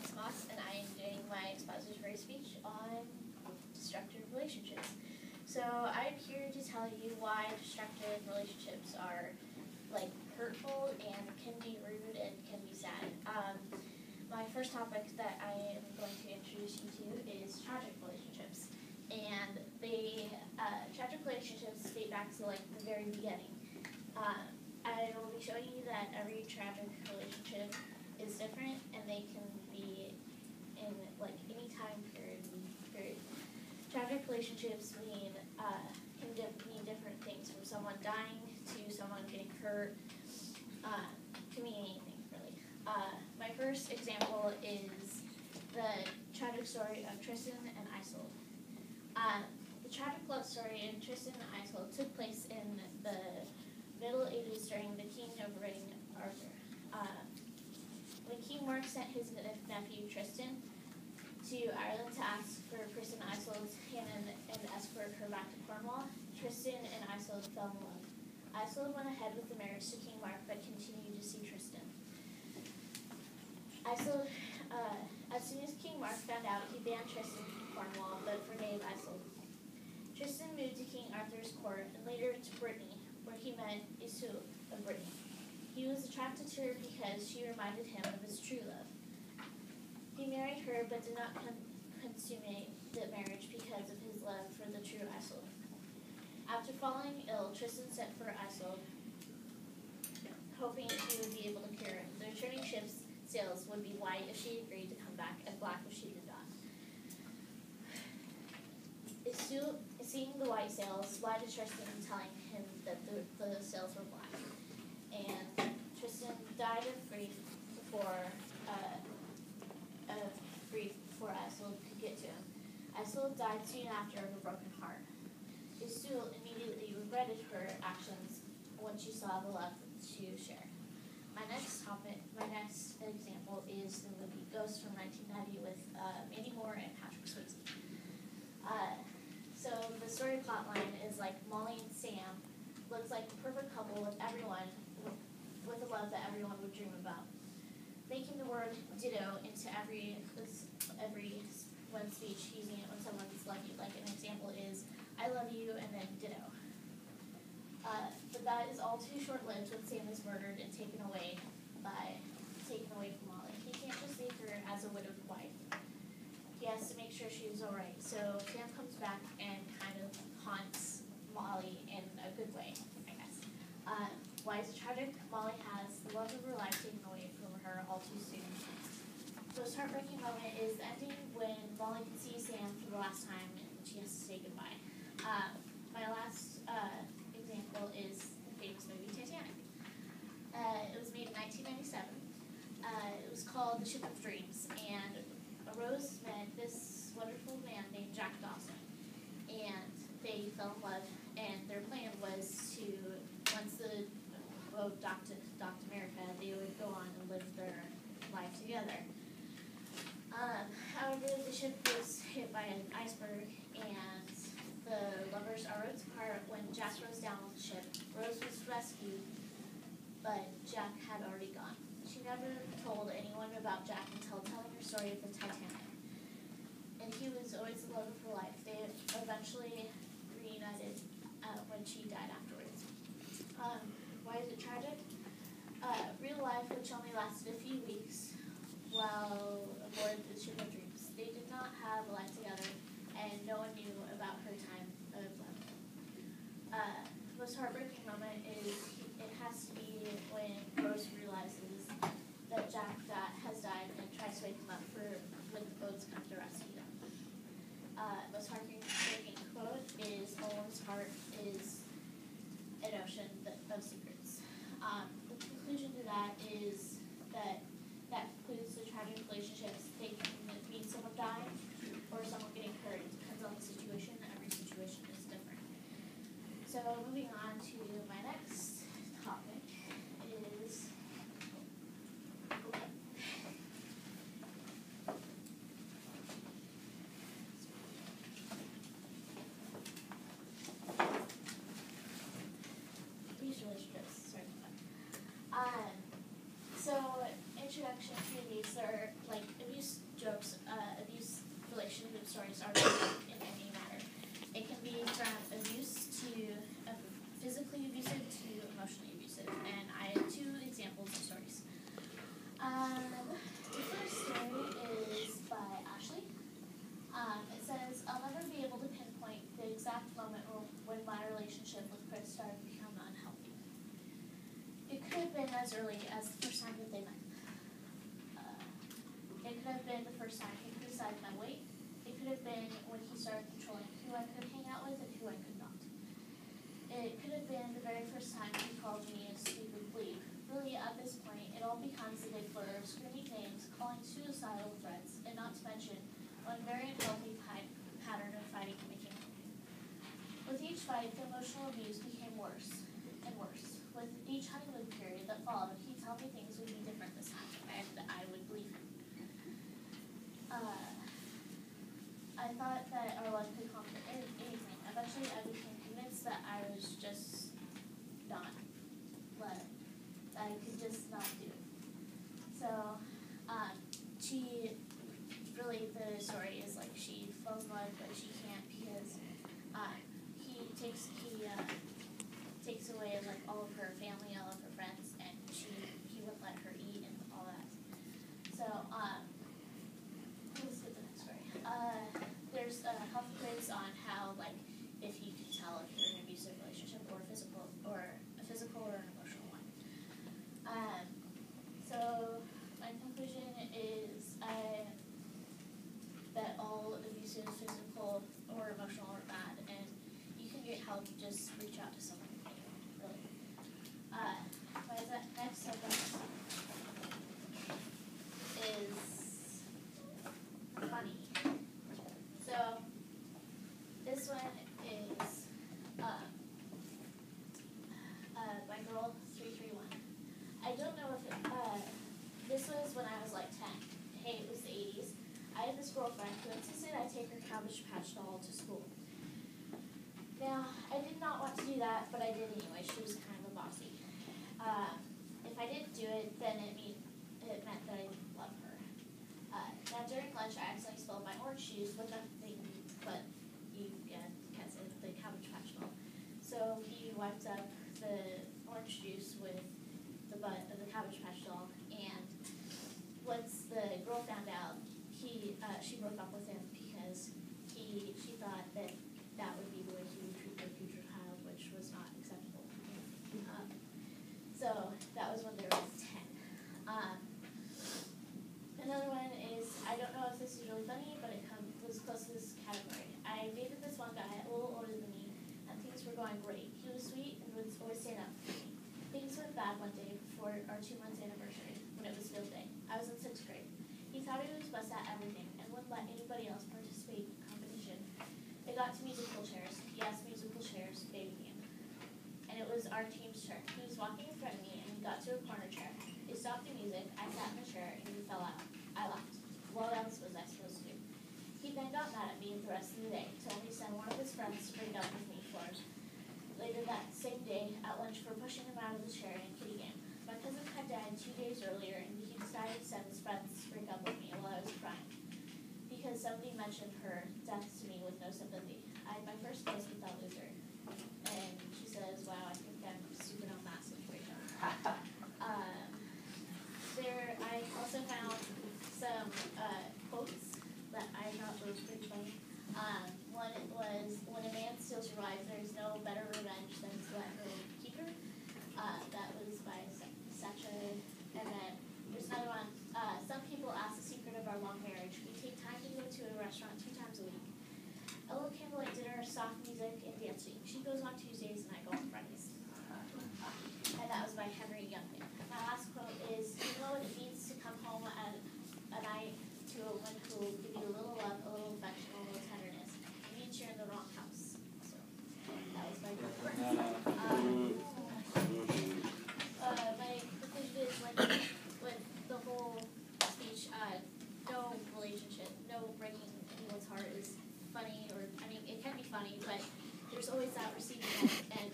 Alex Moss, and I am doing my expository speech on destructive relationships. So I'm here to tell you why destructive relationships are hurtful and can be rude and can be sad. My first topic that I am going to introduce you to is tragic relationships, and tragic relationships date back to the very beginning. I will be showing you that every tragic relationship is different, and they can be in any time period. Tragic relationships can mean different things, from someone dying to someone getting hurt. Can mean anything really. My first example is the tragic story of Tristan and Isolde. The tragic love story of Tristan and Isolde took place in the Middle Ages during the King of Ring Arthur. When King Mark sent his nephew Tristan to Ireland to ask for Tristan and Isolde's hand and escort her back to Cornwall, Tristan and Isolde fell in love. Isolde went ahead with the marriage to King Mark, but continued to see Tristan. Isolde, as soon as King Mark found out, he banned Tristan from Cornwall, but forgave Isolde. Tristan moved to King Arthur's court and later to Brittany, where he met Isolde of Brittany. He was attracted to her because she reminded him of his true love. He married her, but did not consummate the marriage because of his love for the true Isolde. After falling ill, Tristan sent for Isolde, hoping he would be able to cure him. The returning ship's sails would be white if she agreed to come back, and black if she did not. Isolde, seeing the white sails, lied to Tristan, telling him that the sails were black. And Tristan died of grief before Isolde could get to him. Isolde died soon after of a broken heart. Isolde immediately regretted her actions when she saw the love to share. My next example is the movie Ghost from 1990 with Mandy Moore and Patrick Swayze. So the story plotline is Molly and Sam looks like the perfect couple with with a love that everyone would dream about. Making the word ditto into everyone's speech, using it when someone's lucky. An example is, I love you, and then ditto. But that is all too short-lived when Sam is murdered and taken away from Molly. He can't just leave her as a widowed wife. He has to make sure she's alright. So Sam comes back and kind of haunts Molly in a good way, I guess. Why is it tragic? Molly has the love of her life taken away from her all too soon. The most heartbreaking moment is the ending when Molly can see Sam for the last time and she has to say goodbye. My last example is the famous movie Titanic. It was made in 1997. It was called The Ship of Dreams, and Rose met this wonderful man named Jack Dawson, and they fell in love, and their plan was to, once the boat docked America, they would go on and live their life together. However, the ship was hit by an iceberg, and the lovers are rowed apart. When Jack rose down with the ship, Rose was rescued, but Jack had already gone. She never told anyone about Jack until telling her story of the Titanic. And he was always the love of her life. They eventually reunited when she died afterwards. Why is it tragic? Real life, which only lasted a few weeks while aboard the Ship of Dreams. They did not have a life together, and no one knew about her time of love. The most heartbreaking moment is it has to be when Rose realizes that Jack has died and tries to wake him up when the boats come to rescue him. Most heartbreaking quote is, "A woman's heart is an ocean of secrets." The conclusion to that is that concludes the tragic relationships. They can mean someone dying or someone getting hurt. It depends on the situation. Every situation is different. So moving on to my next topic is these relationships. Sorry about that. So introduction to these are abuse The first story is by Ashley. It says, I'll never be able to pinpoint the exact moment when my relationship with Chris started to become unhealthy. It could have been as early as the first time that they met. It could have been the first time he criticized my weight. It could have been when he started controlling who I could hang out with and who I could not. It could have been the very first time he called me a stupid bleep. Really, at this point, it all becomes a big blur of screaming names, calling suicidal threats, and not to mention one very unhealthy pattern of fighting and making me. With each fight, the emotional abuse became worse and worse. With each honeymoon period that followed, he'd tell me things would be different this time, and I would believe him. I thought that our life could conquer anything. Eventually, I became convinced that I was just not, I could just not do it. So, the story is like she falls in love, but she can't because he takes away like all of her family, all of her friends, and he wouldn't let her eat and all that. So, let's get the next story. There's a health quiz on how, like, if you can tell if you're in an abusive relationship or a physical or an emotional one. So my conclusion is that all abusive, physical, or emotional are bad, and you can get help. Just reach out to someone. Really. My next sentence is funny. So this one is by Girl 331. I don't know if this was when I was like 10. Hey, it was the 80s. I had this girlfriend who insisted I take her Cabbage Patch doll to school. Now, I did not want to do that, but I did anyway. She was kind of a bossy. If I didn't do it, then it meant that I didn't love her. Now, during lunch, I accidentally spilled my orange juice, which I'm thinking, but you guess it, the Cabbage Patch doll. So he wiped up the orange juice with the butt of the Cabbage Patch doll, and once the girl found out, she broke up with him because she thought that would be the way he would treat their future child, which was not acceptable. So that was when they were 10. Another one is, I don't know if this is really funny, but it was close to this category. I dated this one guy a little older than me, and things were going great. He was sweet and would always stand up for me. Things went bad one day before our 2-month anniversary, when it was field day. I was in 6th grade. He thought he was best at everything and wouldn't let anybody else participate in competition. It got to musical chairs. He asked musical chairs, baby game. And it was our team's turn. He was walking in front of me and we got to a corner chair. They stopped the music, I sat in the chair, and he fell out. I laughed. What else was I supposed to do? He then got mad at me the rest of the day, told me to send one of his friends to break up with me for later that same day at lunch for pushing him out of the chair in a kitty game. My cousin had died 2 days earlier, and he decided to send his friends to break up with me while I was crying because somebody mentioned her death to me with no sympathy. I had my first kiss with that loser, and she says, wow, I think I'm stupid on that situation. I also found some quotes that I thought were pretty funny. One was, when a man steals your wife, there's no better revenge than to let her keep her. That was by Sacha. And then there's another one. Some people ask the secret of our long marriage. We take time to go to a restaurant 2 times a week. A little candlelight dinner, soft music, and dancing. She goes on Tuesdays and I go on Fridays. And that was by Henry Youngman. My last quote is, you know what it means to come home at a night to a woman who will give you a little love, a little affection, a little tenderness. It means you're in the wrong house. So that was my quote. My conclusion is with the whole speech, no relationship, no breaking anyone's heart is funny, or, I mean, it can be funny, but there's always that receiving end, and